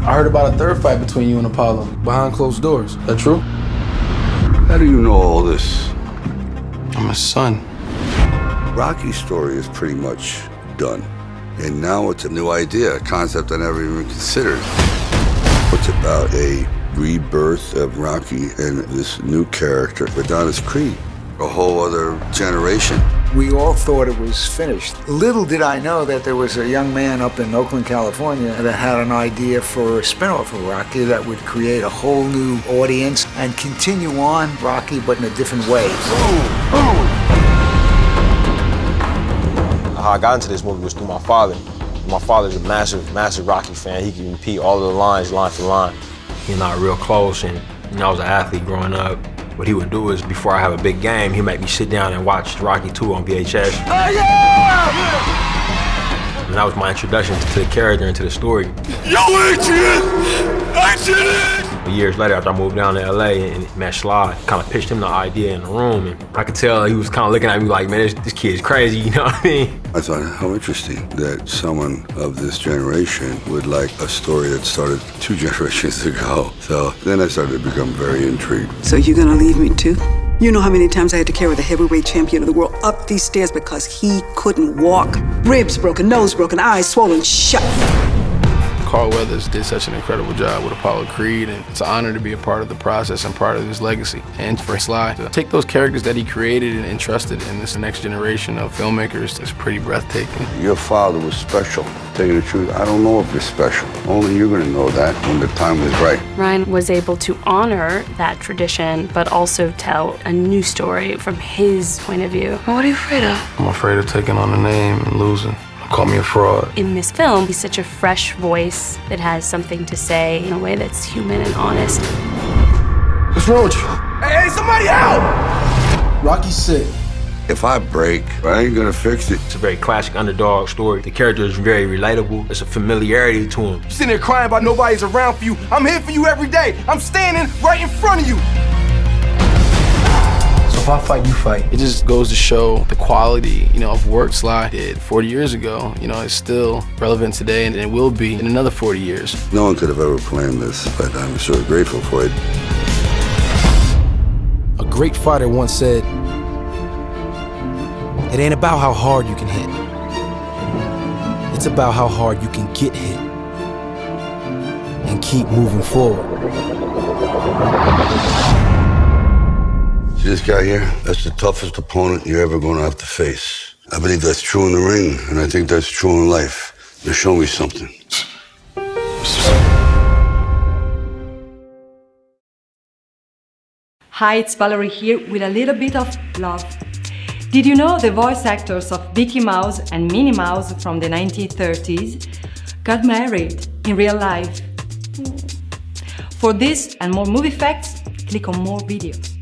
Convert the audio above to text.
I heard about a third fight between you and Apollo, behind closed doors. Is that true? How do you know all this? I'm his son. Rocky's story is pretty much done. And now it's a new idea, a concept I never even considered. It's about a rebirth of Rocky and this new character, Adonis Creed, a whole other generation. We all thought it was finished. Little did I know that there was a young man up in Oakland, California that had an idea for a spin-off of Rocky that would create a whole new audience and continue on Rocky, but in a different way. How I got into this movie was through my father. My father's a massive Rocky fan. He can repeat all of the lines, line for line. He and I are real close, and I was an athlete growing up. What he would do is, before I have a big game, he'd make me sit down and watch Rocky 2 on VHS. Oh, yeah! And that was my introduction to the character and to the story. Yo, Adrian! Years later, after I moved down to LA and met Slide, kind of pitched him the idea in the room, and I could tell he was kind of looking at me like, man, this kid's crazy, you know what I mean? I thought, how interesting that someone of this generation would like a story that started 2 generations ago. So then I started to become very intrigued. So you're gonna leave me too? You know how many times I had to carry the heavyweight champion of the world up these stairs because he couldn't walk? Ribs broken, nose broken, eyes swollen shut. Carl Weathers did such an incredible job with Apollo Creed, and it's an honor to be a part of the process and part of his legacy. And for Sly to take those characters that he created and entrusted in this next generation of filmmakers is pretty breathtaking. Your father was special. Tell you the truth, I don't know if you're special. Only you're gonna know that when the time is right. Ryan was able to honor that tradition, but also tell a new story from his point of view. What are you afraid of? I'm afraid of taking on a name and losing. Call me a fraud. In this film, he's such a fresh voice that has something to say in a way that's human and honest. What's wrong with you? Hey, somebody help! Rocky's sick. If I break, I ain't gonna fix it. It's a very classic underdog story. The character is very relatable. There's a familiarity to him. You're sitting there crying about nobody's around for you. I'm here for you every day. I'm standing right in front of you. So if I fight, you fight. It just goes to show the quality, of work Sly did 40 years ago. It's still relevant today, and it will be in another 40 years. No one could have ever planned this, but I'm sure grateful for it. A great fighter once said, "It ain't about how hard you can hit. It's about how hard you can get hit and keep moving forward." See this guy here? That's the toughest opponent you're ever gonna have to face. I believe that's true in the ring, and I think that's true in life. Now show me something. Hi, it's Valerie here with a little bit of love. Did you know the voice actors of Mickey Mouse and Minnie Mouse from the 1930s got married in real life? For this and more movie facts, click on more videos.